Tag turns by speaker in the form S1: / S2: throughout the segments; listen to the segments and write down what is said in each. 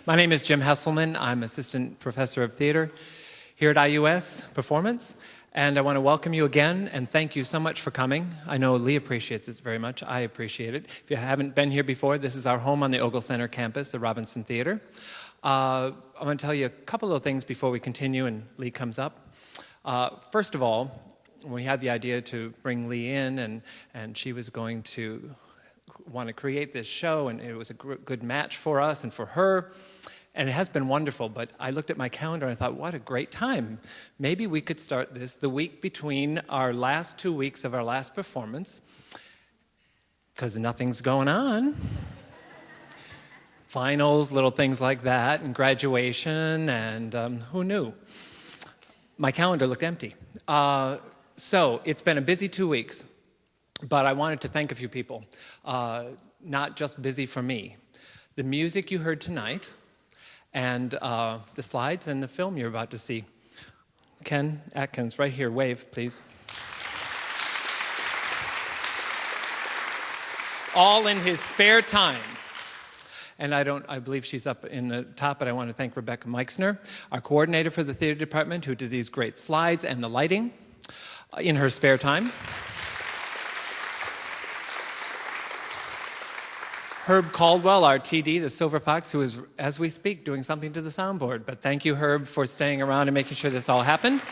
S1: My name is Jim Hesselman. I'm Assistant Professor of Theater here at IUS Performance, and I want to welcome you again and thank you so much for coming. I know Lee appreciates it very much. I appreciate it. If you haven't been here before, this is our home on the Ogle Center campus, the Robinson Theater. I want to tell you a couple of things before we continue and Lee comes up. First of all, we had the idea to bring Lee in, and she was going to want to create this show, and it was a good match for us and for her, and it has been wonderful. But I looked at my calendar and I thought, what a great time. Maybe we could start this the week between our last 2 weeks of our last performance, because nothing's going on. Finals, little things like that, and graduation, and who knew? My calendar looked empty. So it's been a busy 2 weeks. But I wanted to thank a few people, not just busy for me. The music you heard tonight, and the slides and the film you're about to see. Ken Atkins, right here, wave, please. All in his spare time. And I believe she's up in the top, but I want to thank Rebecca Meixner, our coordinator for the theater department, who did these great slides and the lighting in her spare time. Herb Caldwell, our TD, the Silver Fox, who is, as we speak, doing something to the soundboard. But thank you, Herb, for staying around and making sure this all happened.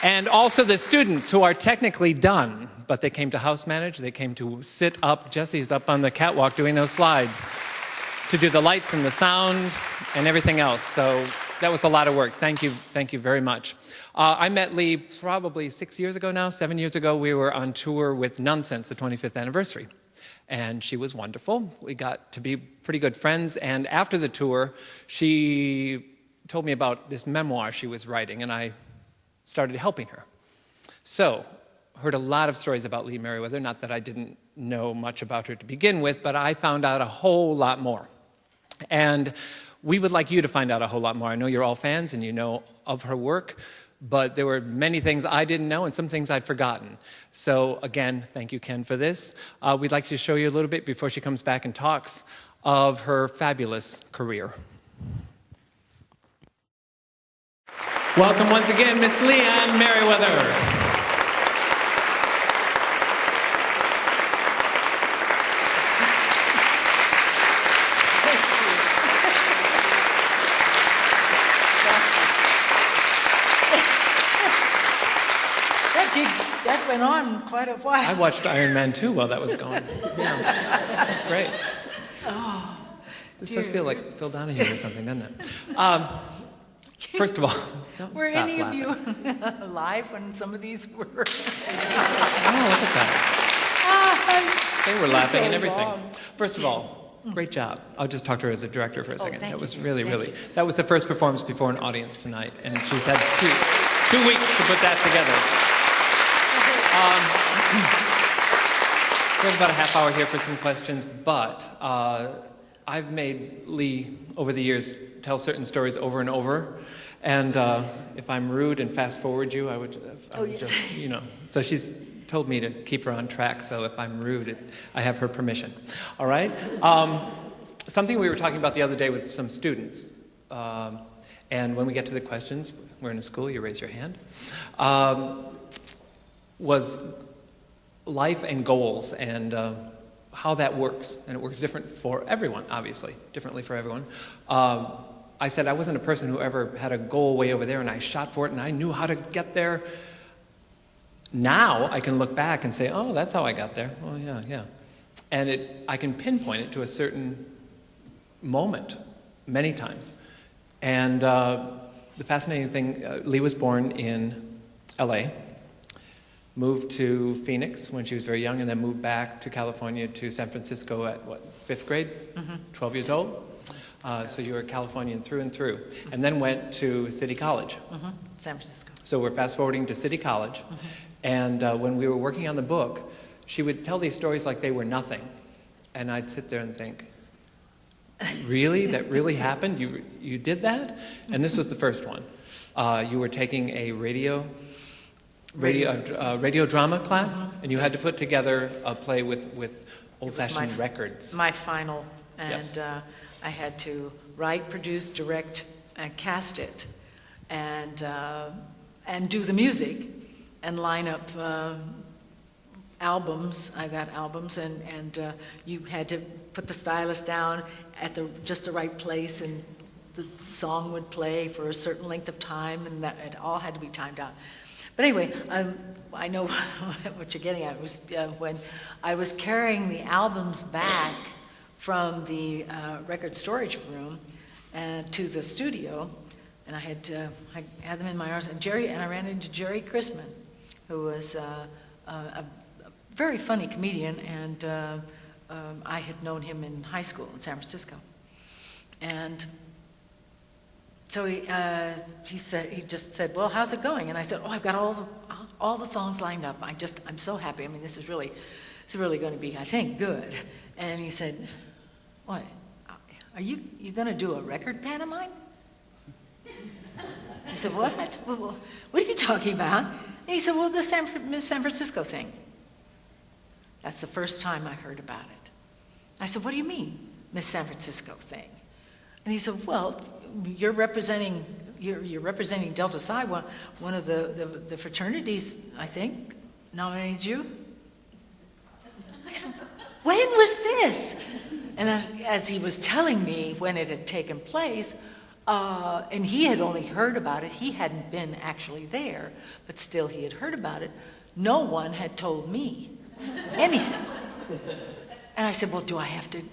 S1: And also the students who are technically done, but they came to house manage, they came to sit up. Jesse's up on the catwalk doing those slides to do the lights and the sound and everything else. So that was a lot of work. Thank you very much. I met Lee probably 6 years ago now, 7 years ago. We were on tour with Nonsense, the 25th anniversary. And she was wonderful. We got to be pretty good friends. And after the tour, she told me about this memoir she was writing, and I started helping her. So, heard a lot of stories about Lee Meriwether. Not that I didn't know much about her to begin with, but I found out a whole lot more. And we would like you to find out a whole lot more. I know you're all fans and you know of her work, but there were many things I didn't know and some things I'd forgotten. So again, thank you, Ken, for this. We'd like to show you a little bit before she comes back and talks of her fabulous career. Welcome once again, Miss Lee Meriwether.
S2: That went on quite a while.
S1: I watched Iron Man 2 while that was going. Yeah, that's great.
S2: Oh,
S1: this does feel like Phil Donahue or something, doesn't it? First of all, don't
S2: were
S1: stop
S2: any
S1: laughing.
S2: of you alive when some of these were?
S1: Oh, look at that. They were laughing and everything.
S2: Long.
S1: First of all, great job. I'll just talk to her as a director for a second.
S2: Thank
S1: That was
S2: you.
S1: really,
S2: Thank
S1: really,
S2: you.
S1: that was the first performance before an audience tonight, and she's had two weeks to put that together. We have about a half hour here for some questions, but I've made Lee, over the years, tell certain stories over and over, and if I'm rude and fast forward you, I would
S2: Yes.
S1: just, you know. So she's told me to keep her on track, so if I'm rude, I have her permission. All right? Something we were talking about the other day with some students, and when we get to the questions, we're in a school, you raise your hand, was life and goals and how that works. And it works different for everyone, obviously, differently for everyone. I said I wasn't a person who ever had a goal way over there and I shot for it and I knew how to get there. Now I can look back and say, oh, that's how I got there. Oh, yeah. And I can pinpoint it to a certain moment many times. And the fascinating thing, Lee was born in L.A., moved to Phoenix when she was very young, and then moved back to California to San Francisco at, 5th grade? 12 years old? So you were Californian through and through. And then went to City College.
S2: San Francisco.
S1: So we're fast-forwarding to City College. And when we were working on the book, she would tell these stories like they were nothing. And I'd sit there and think, really? That really happened? You did that? And this was the first one. You were taking a radio drama class, and you had to put together a play with old-fashioned records.
S2: My final, and
S1: Yes.
S2: I had to write, produce, direct, and cast it, and do the music, and line up albums. I got albums, and you had to put the stylus down at just the right place, and the song would play for a certain length of time, and that it all had to be timed out. But anyway, I know what you're getting at. It was when I was carrying the albums back from the record storage room to the studio, and I had them in my arms. And I ran into Jerry Chrisman, who was a very funny comedian, and I had known him in high school in San Francisco. And so he just said, "Well, how's it going?" And I said, "Oh, I've got all the songs lined up. I'm so happy. I mean, this is really going to be, I think, good." And he said, "What? Are you going to do a record pantomime?" I said, "What? What are you talking about?" And he said, "Well, the Miss San Francisco thing." That's the first time I heard about it. I said, "What do you mean, Miss San Francisco thing?" And he said, "Well, you're representing Delta Psi. One of the fraternities, I think, nominated you." I said, "When was this?" And as he was telling me when it had taken place, and he had only heard about it, he hadn't been actually there, but still he had heard about it. No one had told me anything. And I said, "Well, do I have to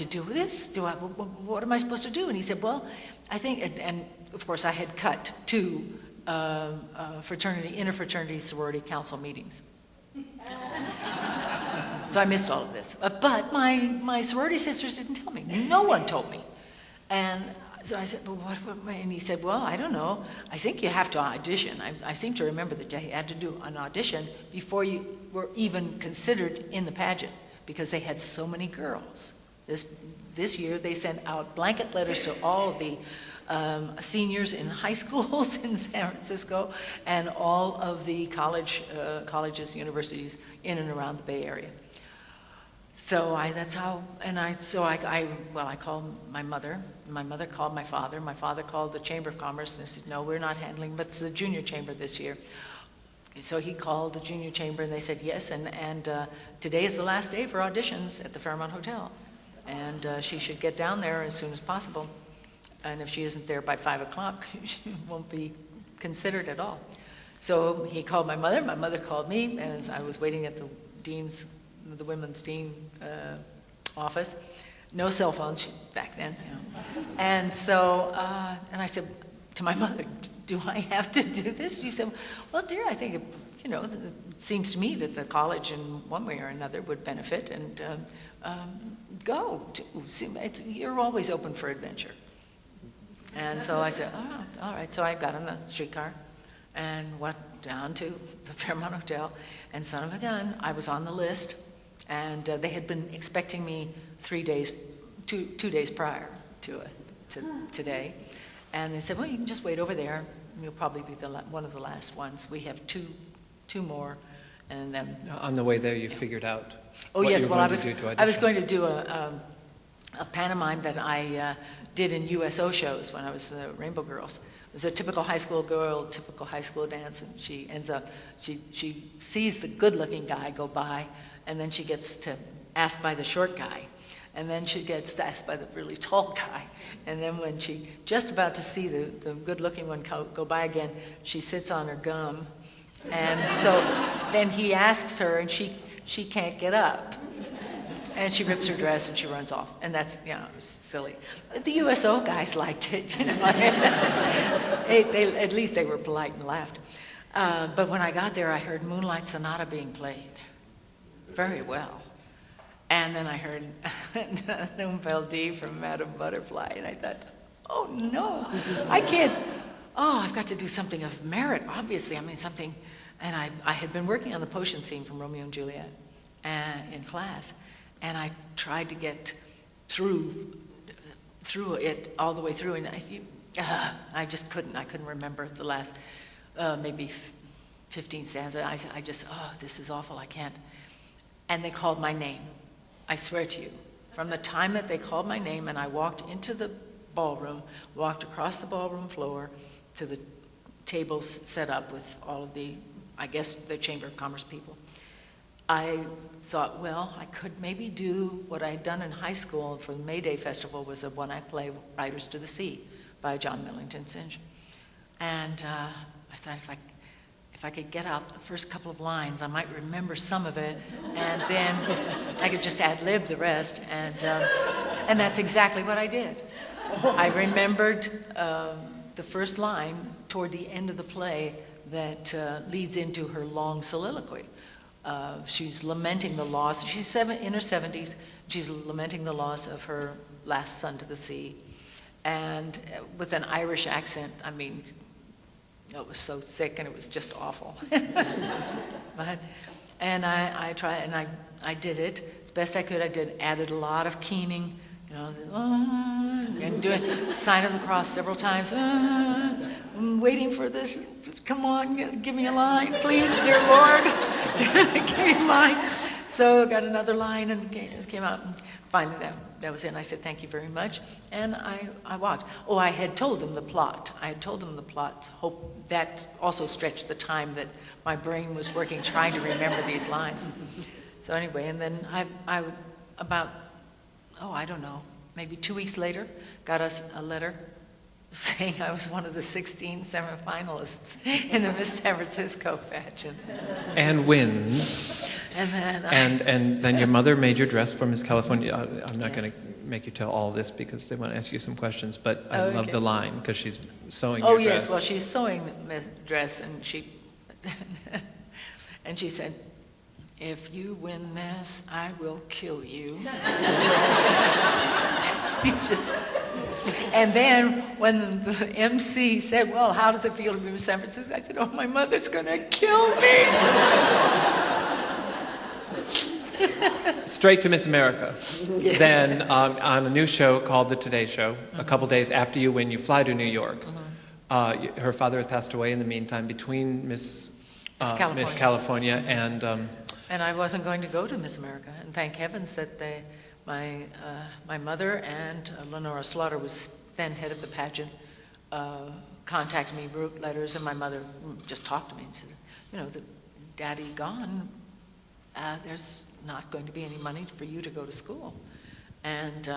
S2: do this? What am I supposed to do?" And he said, "Well, I think," and of course I had cut 2 interfraternity sorority council meetings. So I missed all of this. But my sorority sisters didn't tell me. No one told me. And so I said, "Well, what?" And he said, "Well, I don't know. I think you have to audition. I seem to remember that you had to do an audition before you were even considered in the pageant, because they had so many girls. This year they sent out blanket letters to all of the seniors in high schools in San Francisco and all of the colleges, universities in and around the Bay Area." So I called my mother. My mother called my father. My father called the Chamber of Commerce, and they said, "No, we're not handling, but it's the junior chamber this year." So he called the junior chamber, and they said yes, and today is the last day for auditions at the Fairmont Hotel, and she should get down there as soon as possible. And if she isn't there by 5 o'clock, she won't be considered at all. So he called my mother. My mother called me as I was waiting at the women's dean office. No cell phones back then, you know. And so, and I said to my mother, "Do I have to do this?" She said, "Well, dear, I think, it seems to me that the college in one way or another would benefit, and go. You're always open for adventure." And so I said, "Oh, all right." So I got on the streetcar and went down to the Fairmont Hotel, and son of a gun, I was on the list, and they had been expecting me 2 days prior to today. And they said, "Well, you can just wait over there. You'll probably be one of the last ones. We have two more." And then
S1: On the way there, you figured out.
S2: Oh, yes. Well, I was going to do a pantomime that I did in USO shows when I was Rainbow Girls. It was a typical high school girl, typical high school dance, and she ends up, she sees the good-looking guy go by, and then she gets asked by the short guy, and then she gets asked by the really tall guy, and then when she just about to see the good-looking one go by again, she sits on her gum, and so then he asks her, and she can't get up. And she rips her dress and she runs off. And that's, silly. The USO guys liked it, at least they were polite and laughed. But when I got there, I heard Moonlight Sonata being played very well. And then I heard Nouvelle D from Madame Butterfly. And I thought, oh, no, I can't. Oh, I've got to do something of merit, obviously. I mean, something. And I had been working on the potion scene from Romeo and Juliet in class. And I tried to get through it all the way through, and I just couldn't. I couldn't remember the last maybe 15 stanzas. I just, this is awful. I can't. And they called my name. I swear to you, From the time that they called my name and I walked into the ballroom, walked across the ballroom floor to the tables set up with all of the, I guess, the Chamber of Commerce people, I thought, well, I could maybe do what I had done in high school for the May Day Festival, was a one-act play, Riders to the Sea, by John Millington Synge. And I thought if I could get out the first couple of lines, I might remember some of it, and then I could just ad-lib the rest, and that's exactly what I did. I remembered the first line toward the end of the play that leads into her long soliloquy. She's lamenting the loss. She's in her 70s. She's lamenting the loss of her last son to the sea. And with an Irish accent, I mean, it was so thick and it was just awful. And I did it as best I could. I added a lot of keening, you know, and doing sign of the cross several times. I'm waiting for this. Come on, give me a line, please, dear Lord. Give me a line. So I got another line and came out, and finally that was it. And I said, thank you very much. And I walked. Oh, I had told them the plot. Hope that also stretched the time that my brain was working trying to remember these lines. So anyway, and then I about, I don't know, maybe 2 weeks later, got us a letter saying I was one of the 16 semifinalists in the Miss San Francisco pageant.
S1: And wins. And then your mother made your dress for Miss California. I'm not going to make you tell all this because they want to ask you some questions, but I love the line because she's sewing your dress.
S2: Oh yes, well she's sewing the dress, and she said, "If you win this, I will kill you." And then when the MC said, "Well, how does it feel to be in San Francisco?" I said, "Oh, my mother's going to kill me."
S1: Straight to Miss America. Yeah. Then on a new show called The Today Show, a couple days after you win, you fly to New York. Her father has passed away in the meantime between Miss California and...
S2: And I wasn't going to go to Miss America, and thank heavens that my mother and Lenora Slaughter was then head of the pageant, contacted me, wrote letters, and my mother just talked to me and said, you know, the daddy gone, there's not going to be any money for you to go to school. And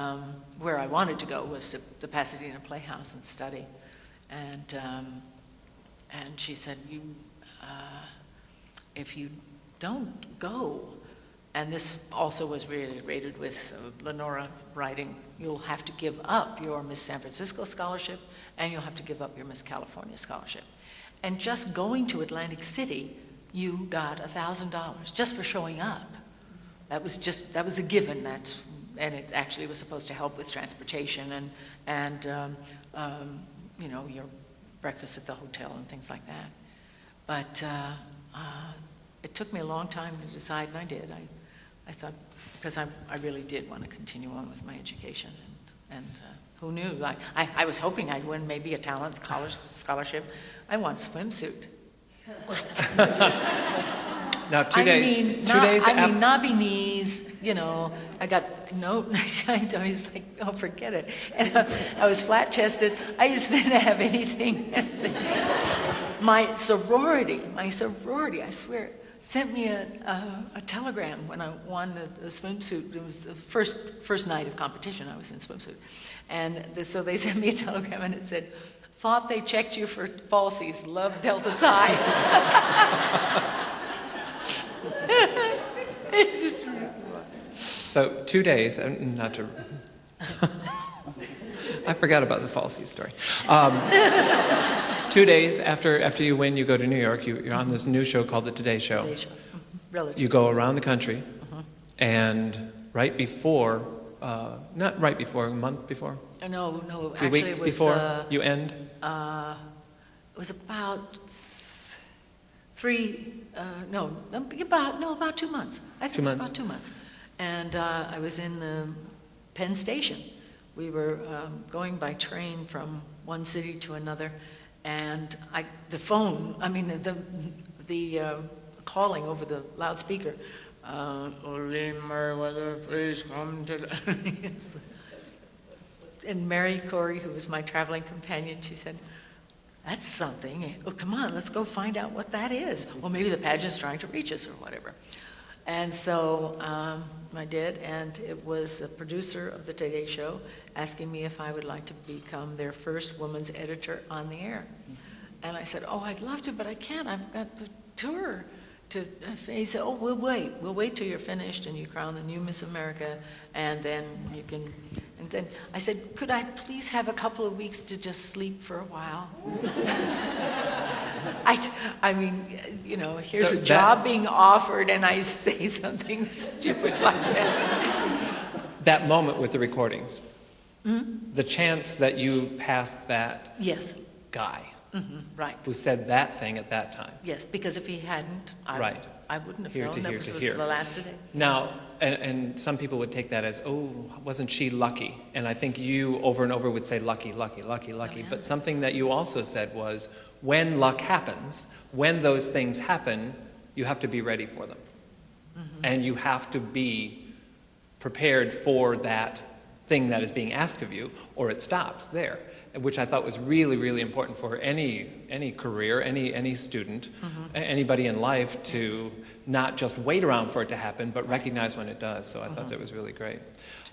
S2: where I wanted to go was to the Pasadena Playhouse and study. And she said, if you don't go, and this also was rated with Lenora writing, you'll have to give up your Miss San Francisco scholarship, and you'll have to give up your Miss California scholarship. And just going to Atlantic City, you got $1,000 just for showing up. That was a given. And it actually was supposed to help with transportation and you know, your breakfast at the hotel and things like that. But it took me a long time to decide, and I did. I thought, because I really did want to continue on with my education, and who knew? I was hoping I'd win maybe a talent scholarship. I won swimsuit.
S1: What? Now, 2 days.
S2: I mean, knobby knees, you know, I got I was like, oh, forget it. And I was flat-chested. I just didn't have anything. My sorority, I swear, sent me a telegram when I won the swimsuit. It was the first night of competition. I was in swimsuit. And so they sent me a telegram, and it said, "Thought they checked you for falsies. Love, Delta Psi."
S1: So 2 days, not to... I forgot about the falsies story. 2 days after you win, you go to New York. You're on this new show called The Today Show.
S2: Today Show. Mm-hmm.
S1: You go around the country, and right before, not right before, a month before?
S2: No,
S1: a few weeks before you end?
S2: It was about about 2 months. I think it was about 2 months. And I was in the Penn Station. We were going by train from one city to another, and the calling over the loudspeaker Lee Meriwether, please come to the... And Mary Corey, who was my traveling companion, she said, that's something. Oh, come on, let's go find out what that is. Well, maybe the pageant's trying to reach us or whatever. And so I did, and it was the producer of the Today Show asking me if I would like to become their first woman's editor on the air. And I said, oh, I'd love to, but I can't. I've got the tour. He said, oh, we'll wait till you're finished and you crown the new Miss America, and then you can. And then I said, could I please have a couple of weeks to just sleep for a while? I mean, you know, here's a job being offered, and I say something stupid like that.
S1: That moment with the recordings, the chance that you passed that guy.
S2: Right.
S1: Who said that thing at that time.
S2: Yes, because if he hadn't, I wouldn't have known that was the last today.
S1: Now, and some people would take that as, oh, wasn't she lucky? And I think you over and over would say lucky, lucky, lucky, lucky. Oh, yeah. But something that you also said was, when luck happens, when those things happen, you have to be ready for them. And you have to be prepared for that thing that is being asked of you, or it stops there, which I thought was really, really important for any career, any student, anybody in life to not just wait around for it to happen, but recognize when it does. So I thought that was really great.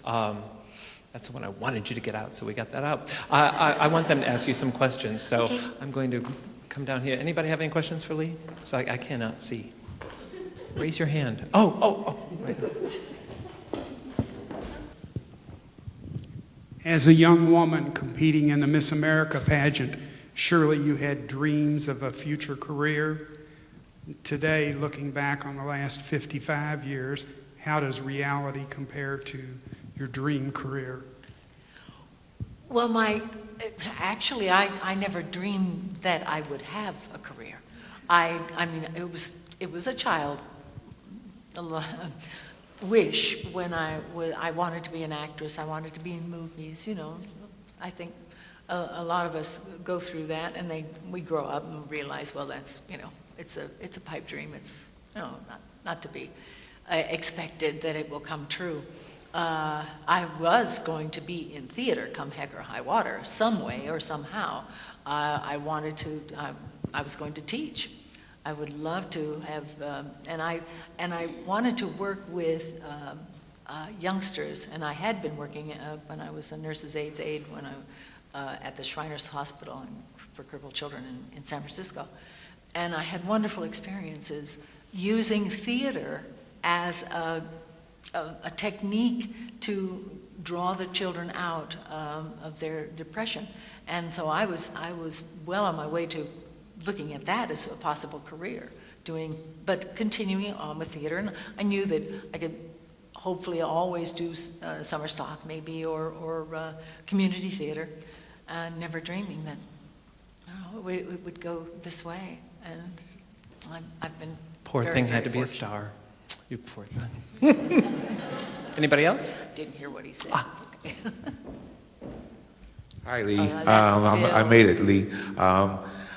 S1: That's the one I wanted you to get out, so we got that out. I want them to ask you some questions, so I'm going to come down here. Anybody have any questions for Lee? So I cannot see. Raise your hand. Oh, right.
S3: As a young woman competing in the Miss America pageant, surely you had dreams of a future career. Today, looking back on the last 55 years, how does reality compare to your dream career?
S2: Well, actually, I never dreamed that I would have a career. I mean, it was a child wish when I wanted to be an actress. I wanted to be in movies. You know, I think a lot of us go through that, and we grow up and realize, well, that's, you know, it's a pipe dream. It's, you know, not to be expected that it will come true. I was going to be in theater come heck or high water, some way or somehow. I was going to teach. I would love to have, and I wanted to work with youngsters, and I had been working when I was a nurse's aide when at the Shriners Hospital for crippled children in San Francisco, and I had wonderful experiences using theater as a technique to draw the children out of their depression, and so I was well on my way to looking at that as a possible career, but continuing on with theater. And I knew that I could hopefully always do summer stock maybe, or community theater, never dreaming that it would go this way. And I've been
S1: poor
S2: very,
S1: thing
S2: very
S1: had to be
S2: fortunate.
S1: a star. You poor thing. Anybody else?
S2: Didn't hear what he said. It's okay.
S4: Hi, Lee. I made it, Lee.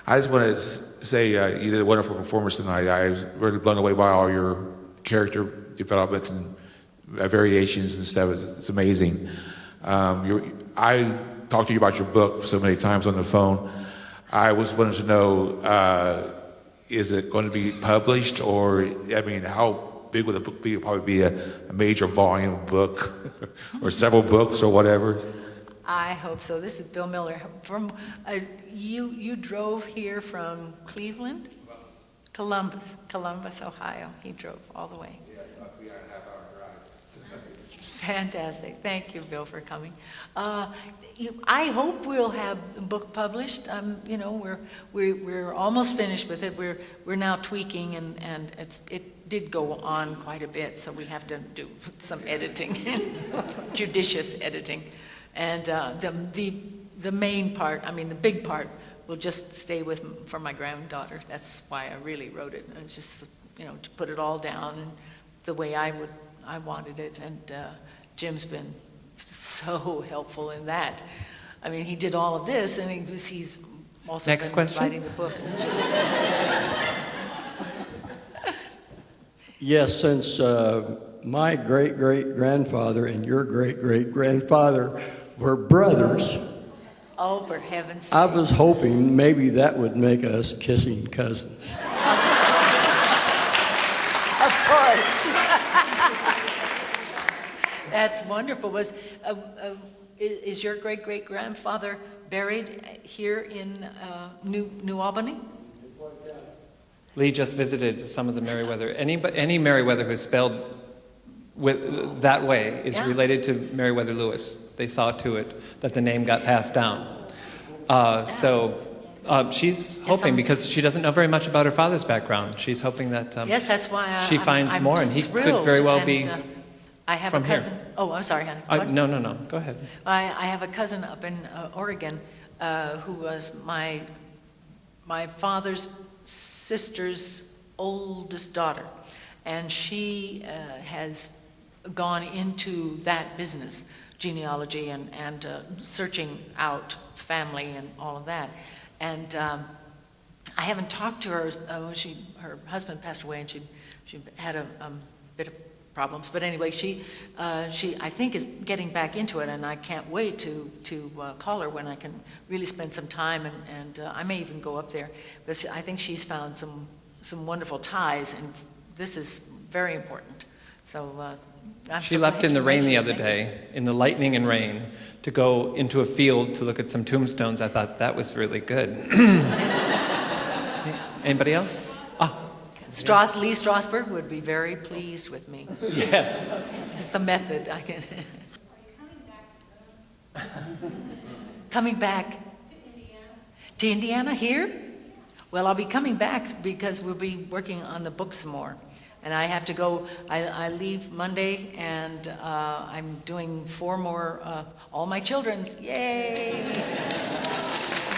S4: I just want to say you did a wonderful performance tonight. I was really blown away by all your character developments and variations and stuff. It's amazing. I talked to you about your book so many times on the phone. I was wanting to know, is it going to be published, or, I mean, how big would the book be? It'll probably be a major volume book or several books or whatever.
S2: I hope so. This is Bill Miller. From you drove here from Cleveland? Columbus, Ohio. He drove all the way.
S4: Yeah, about 3.5 hour drive.
S2: Fantastic. Thank you, Bill, for coming. I hope we'll have the book published. You know, we're almost finished with it. We're now tweaking, and it did go on quite a bit, so we have to do some editing, judicious editing. And the main part, I mean, the big part, will just stay for my granddaughter. That's why I really wrote it. It's just, you know, to put it all down and the way I wanted it. And Jim's been so helpful in that. I mean, he did all of this, and he's also been writing the book. It's just
S5: Yes, since my great-great-grandfather and your great-great-grandfather were brothers,
S2: Oh, for heaven's sake.
S5: I was hoping maybe that would make us kissing cousins.
S2: Of course. That's wonderful. Is your great-great-grandfather buried here in New Albany?
S1: Lee just visited some of the Meriwether. Any Meriwether who's spelled that way is related to Meriwether Lewis. They saw to it that the name got passed down. So she's hoping, because she doesn't know very much about her father's background, she's hoping that
S2: yes, that's why
S1: she finds
S2: I'm
S1: more, and he could very well be
S2: I have
S1: from
S2: a cousin.
S1: here.
S2: Oh, I'm sorry, honey.
S1: No, go ahead.
S2: I have a cousin up in Oregon who was my father's sister's oldest daughter, and she has gone into that business, genealogy and searching out family and all of that. And I haven't talked to her. Her husband passed away, and she had a bit of problems. But anyway, she I think is getting back into it, and I can't wait to call her when I can really spend some time, and I may even go up there, because I think she's found some wonderful ties, and this is very important. So
S1: she left in the rain the other day, in the lightning and rain, to go into a field to look at some tombstones. I thought that was really good. Anybody else?
S2: Lee Strasberg would be very pleased with me.
S1: Yes.
S2: It's the method. I can. Coming back to Indiana. To Indiana here? Well, I'll be coming back because we'll be working on the book some more. And I have to go, I leave Monday, and I'm doing 4 more, all my children's. Yay!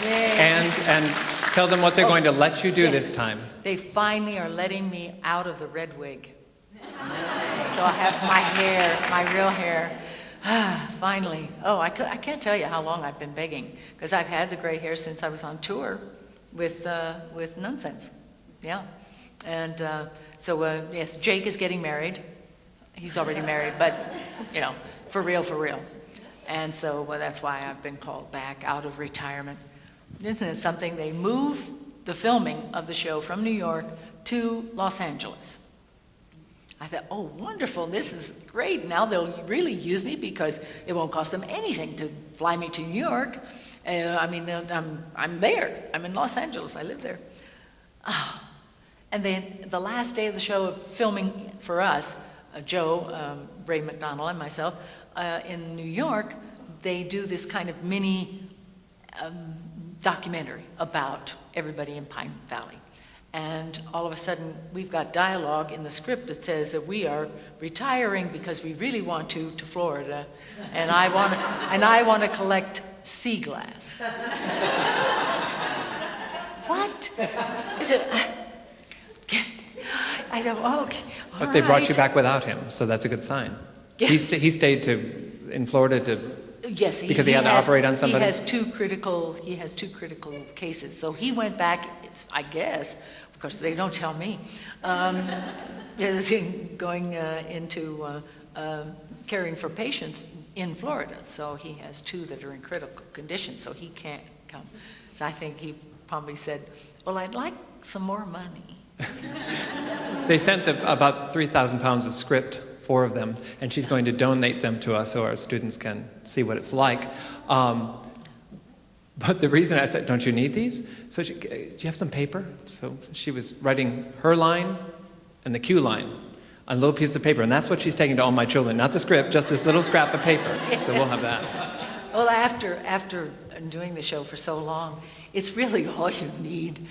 S2: Yay!
S1: And tell them what they're going to let you do this time.
S2: They finally are letting me out of the red wig. So I have my hair, my real hair. Finally. Oh, I can't tell you how long I've been begging, because I've had the gray hair since I was on tour with Nonsense. Yeah. And so, yes, Jake is getting married. He's already married, but, for real. And so that's why I've been called back out of retirement. Isn't it something? They move the filming of the show from New York to Los Angeles. I thought, oh, wonderful, this is great. Now they'll really use me, because it won't cost them anything to fly me to New York. I'm there. I'm in Los Angeles. I live there. And then the last day of the show of filming for us, Joe, Ray McDonald, and myself, in New York, they do this kind of mini documentary about everybody in Pine Valley. And all of a sudden, we've got dialogue in the script that says that we are retiring because we really want to Florida, and I want to collect sea glass. What? Is it? I thought, oh, okay.
S1: But they brought you back without him, so that's a good sign. Yeah. He stayed in Florida to.
S2: Yes,
S1: because he had to operate on somebody.
S2: He has two critical cases, so he went back. I guess, of course, they don't tell me. Going into caring for patients in Florida, so he has 2 that are in critical condition, so he can't come. So I think he probably said, "Well, I'd like some more money."
S1: They sent about 3,000 pounds of script, 4 of them, and she's going to donate them to us so our students can see what it's like. But the reason I said, don't you need these? So do you have some paper? So she was writing her line and the cue line on a little piece of paper, and that's what she's taking to all my children. Not the script, just this little scrap of paper. So we'll have that.
S2: Well, after doing the show for so long, it's really all you need.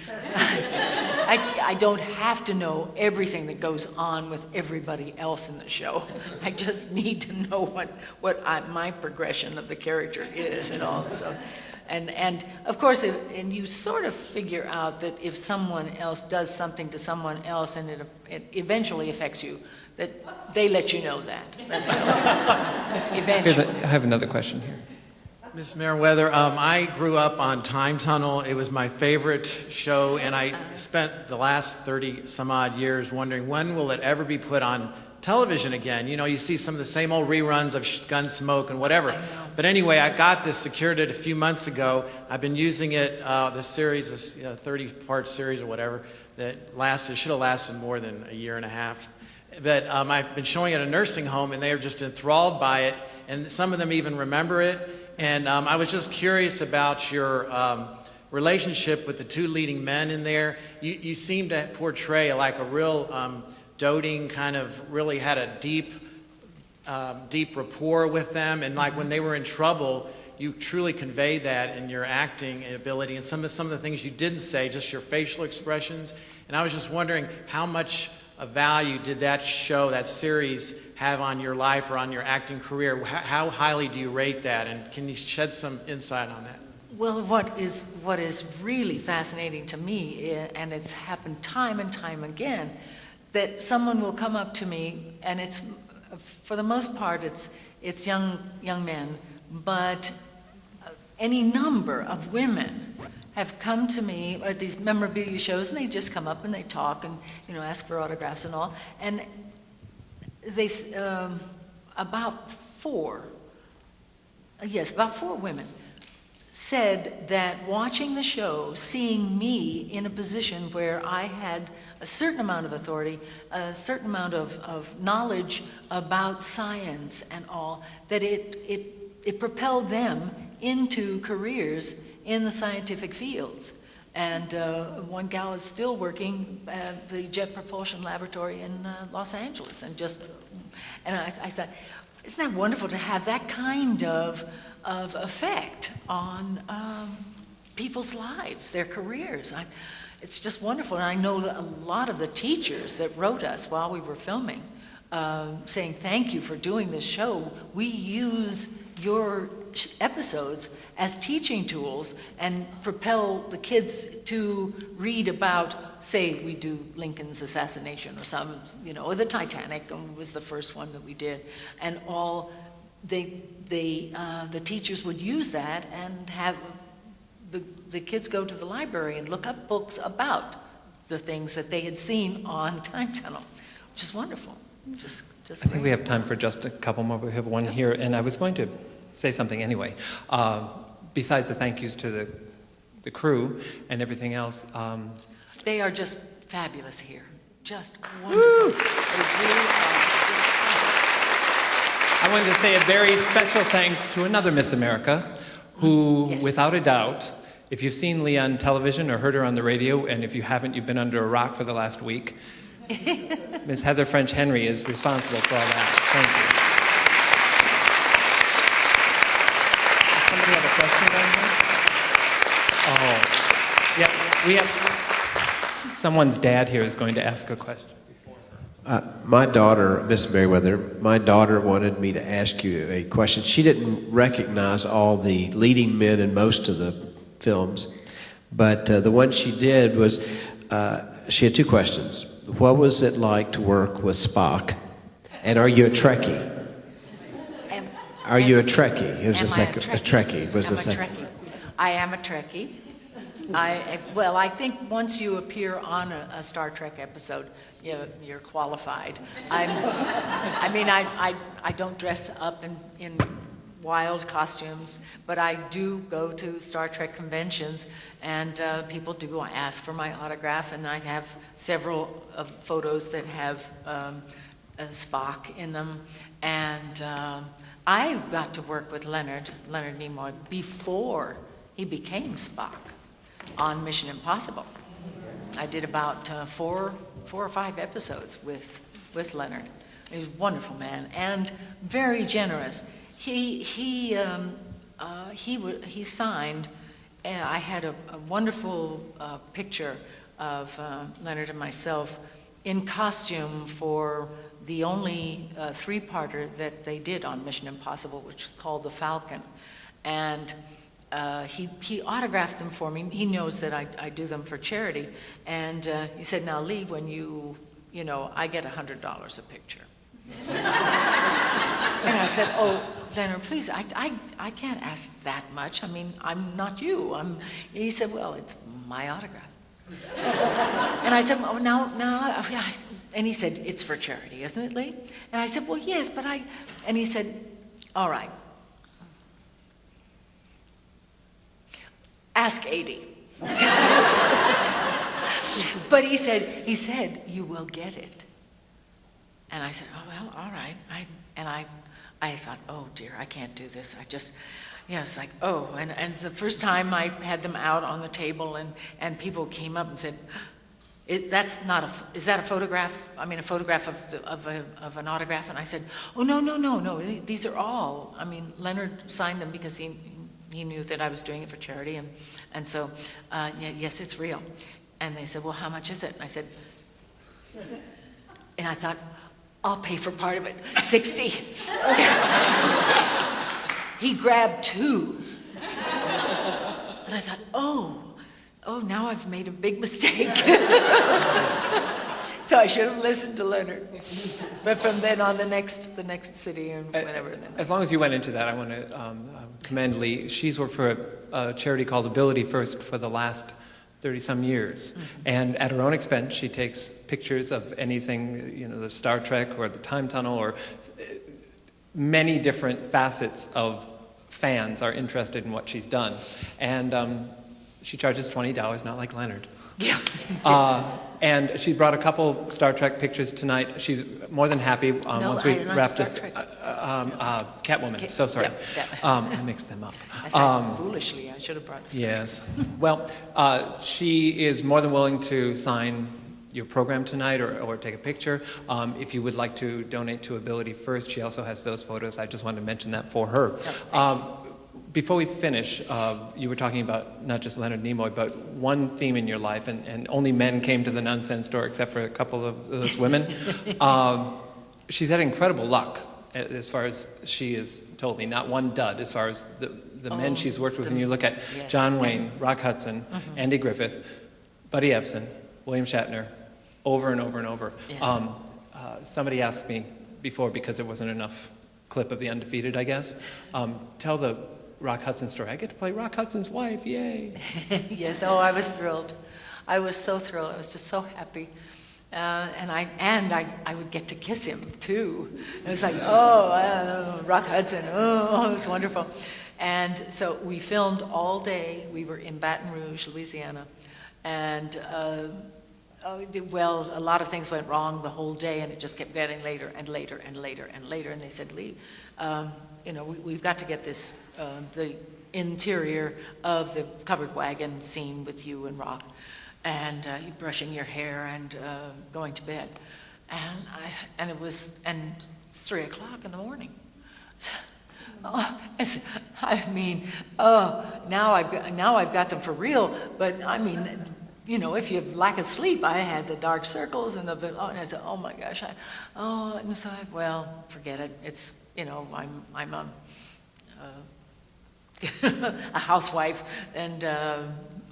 S2: I don't have to know everything that goes on with everybody else in the show. I just need to know what my progression of the character is and all. So, and of course, and you sort of figure out that if someone else does something to someone else and it eventually affects you, that they let you know that. That's eventually.
S1: I have another question here.
S6: Ms. Meriwether, I grew up on Time Tunnel. It was my favorite show, and I spent the last 30 some odd years wondering when will it ever be put on television again. You know, you see some of the same old reruns of Gunsmoke and whatever. But anyway, I got this, secured it a few months ago. I've been using it, this series, this 30-part series or whatever, that should have lasted more than a year and a half. But I've been showing it at a nursing home, and they are just enthralled by it, and some of them even remember it. And I was just curious about your relationship with the two leading men in there. You seem to portray like a real doting kind of, really had a deep rapport with them, and like when they were in trouble, you truly conveyed that in your acting ability, and some of the things you didn't say, just your facial expressions. And I was just wondering how much of value did that show, that series, have on your life or on your acting career? How highly do you rate that, and can you shed some insight on that?
S2: Well, what is really fascinating to me, and it's happened time and time again, that someone will come up to me, and it's, for the most part, it's young men, but any number of women have come to me at these memorabilia shows, and they just come up and they talk and, you know, ask for autographs and all. And they, about four women said that watching the show, seeing me in a position where I had a certain amount of authority, a certain amount of knowledge about science and all, that it propelled them into careers in the scientific fields. And one gal is still working at the Jet Propulsion Laboratory in Los Angeles. And I thought, isn't that wonderful to have that kind of effect on people's lives, their careers? It's just wonderful. And I know that a lot of the teachers that wrote us while we were filming, saying thank you for doing this show. We use your episodes as teaching tools and propel the kids to read about, say, we do Lincoln's assassination or some, you know, or the Titanic was the first one that we did, and all the teachers would use that and have the kids go to the library and look up books about the things that they had seen on Time Tunnel, which is wonderful. Just
S1: I think we have time for just a couple more. We have one here, and I was going to say something anyway. Besides the thank yous to the crew and everything else.
S2: They are just fabulous here. Just wonderful. They really are.
S1: I wanted to say a very special thanks to another Miss America who,
S2: Yes.
S1: without a doubt, if you've seen Lee on television or heard her on the radio, and if you haven't, you've been under a rock for the last week, Miss Heather French Henry is responsible for all that. Thank you. Somebody have a question down here? Oh, yeah, we have someone's dad here is going to ask a question.
S7: My daughter, Miss Meriwether, my daughter wanted me to ask you a question. She didn't recognize all the leading men in most of the films, but the one she did was, she had two questions. What was it like to work with Spock? And are you a Trekkie? Are you a Trekkie? It was a Trekkie. Was a Trekkie.
S2: I am a Trekkie. I think once you appear on a Star Trek episode, you're qualified. I don't dress up in wild costumes, but I do go to Star Trek conventions, and people do ask for my autograph, and I have several photos that have Spock in them. And I got to work with Leonard Nimoy before he became Spock on Mission Impossible. I did about four or five episodes with Leonard. He was a wonderful man and very generous. He signed. I had a wonderful picture of Leonard and myself in costume for the only three-parter that they did on Mission Impossible, which is called The Falcon. And he autographed them for me. He knows that I do them for charity. And he said, now, Lee, when I get $100 a picture. And I said, oh, Leonard, please, I can't ask that much. I mean, I'm not you. He said, well, it's my autograph. And I said, oh, now, and he said, it's for charity, isn't it, Lee? And I said, well, yes, but and he said, all right. Ask 80. But he said, you will get it. And I said, oh, well, all right. I thought, oh dear, I can't do this. It's like, oh, and it's the first time I had them out on the table, and people came up and said, is that a photograph? I mean, a photograph of an autograph? And I said, oh, no, these are all. I mean, Leonard signed them because he knew that I was doing it for charity, and so, yes, it's real. And they said, well, how much is it? And I said, and I thought, I'll pay for part of it, 60. He grabbed 2. And I thought, oh, now I've made a big mistake. So I should have listened to Leonard. But from then on, the next city and whatever.
S1: As long as you went into that, I want to commend Lee. She's worked for a charity called Ability First for the last 30-some years. Mm-hmm. And at her own expense, she takes pictures of anything, the Star Trek or the Time Tunnel, or many different facets of fans are interested in what she's done. And she charges $20, not like Leonard.
S2: Yeah.
S1: And she brought a couple Star Trek pictures tonight. She's more than happy once we wrap this. Catwoman. So sorry. Yeah. I mixed them up.
S2: I said foolishly. I should have brought some.
S1: Yes. Well, she is more than willing to sign your program tonight or take a picture. If you would like to donate to Ability First, she also has those photos. I just wanted to mention that for her. Before we finish, you were talking about not just Leonard Nimoy, but one theme in your life, and only men came to the nonsense store except for a couple of those women. She's had incredible luck, as far as she has told me. Not one dud, as far as the men she's worked with. And you look at John Wayne, Rock Hudson, Andy Griffith, Buddy Ebsen, William Shatner, over and over and over. Yes. Somebody asked me before, because there wasn't enough clip of The Undefeated, I guess, tell the Rock Hudson story. I get to play Rock Hudson's wife, yay.
S2: Yes, I was thrilled. I was so thrilled. I was just so happy. And I would get to kiss him, too. It was like, Rock Hudson, it was wonderful. And so we filmed all day. We were in Baton Rouge, Louisiana. And, a lot of things went wrong the whole day, and it just kept getting later and later and later and later. And they said, Lee, we've got to get this, the interior of the covered wagon scene with you and Rock, and you brushing your hair and going to bed. And it's 3 o'clock in the morning. Now I've got them for real, but I mean, if you lack of sleep, I had the dark circles and and I said, oh my gosh, forget it. It's, I'm a housewife and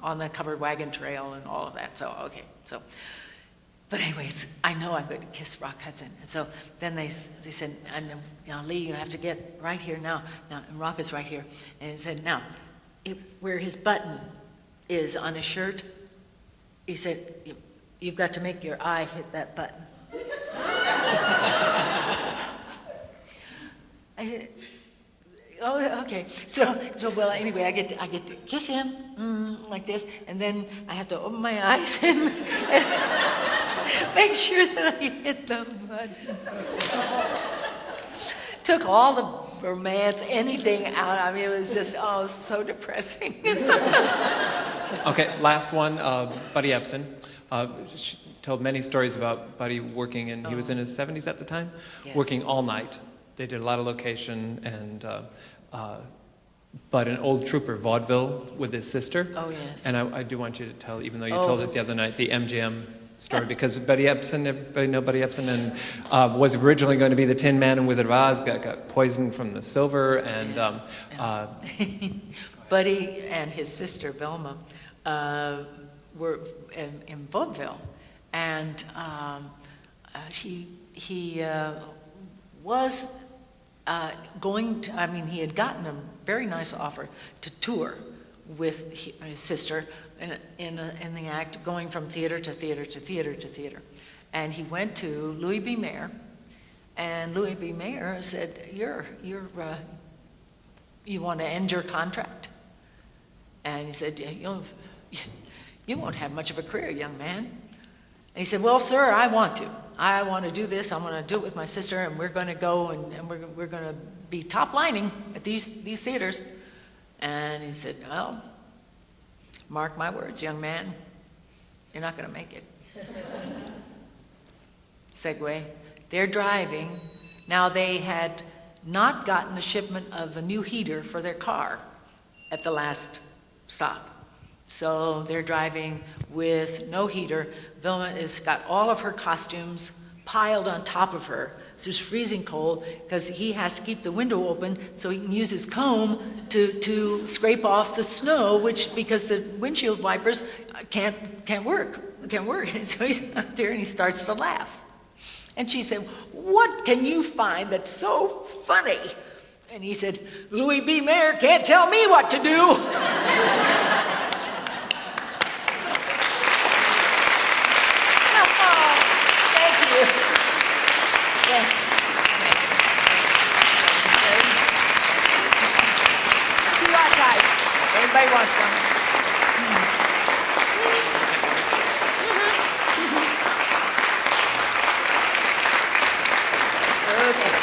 S2: on the covered wagon trail and all of that. But anyways, I know I'm going to kiss Rock Hudson. And so then they said, Lee, you have to get right here now. And Rock is right here. And he said, where his button is on his shirt, he said, you've got to make your eye hit that button. I said, oh, okay. So anyway, I get to kiss him like this, and then I have to open my eyes and make sure that I hit the button. Took all the romance, anything out. I mean, it was just so depressing.
S1: Okay, last one. Buddy Ebsen. She told many stories about Buddy working, and he was in his 70s at the time, working all night. They did a lot of location, and but an old trooper vaudeville with his sister.
S2: Oh, yes.
S1: And I do want you to tell, even though you told it the other night, the MGM story, because Buddy Ebsen, everybody know Buddy Ebsen, and was originally going to be the Tin Man in Wizard of Oz, got poisoned from the silver, and
S2: Buddy and his sister Velma were in vaudeville, and he was he had gotten a very nice offer to tour with his sister in the act, going from theater to theater to theater to theater. And he went to Louis B. Mayer, and Louis B. Mayer said, you want to end your contract? And he said, you won't have much of a career, young man. And he said, well, sir, I want to. I want to do this. I want to do it with my sister, and we're going to go, and we're going to be top lining at these theaters. And he said, well, mark my words, young man, you're not going to make it. Segue. They're driving. Now, they had not gotten a shipment of a new heater for their car at the last stop. So they're driving with no heater. Vilma has got all of her costumes piled on top of her. It's just freezing cold because he has to keep the window open so he can use his comb to scrape off the snow, because the windshield wipers can't work. And so he's out there and he starts to laugh. And she said, what can you find that's so funny? And he said, Louis B. Mayer can't tell me what to do. See you outside. Anybody wants some? Okay.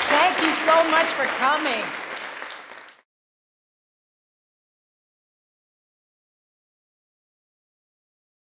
S2: Thank you so much for coming.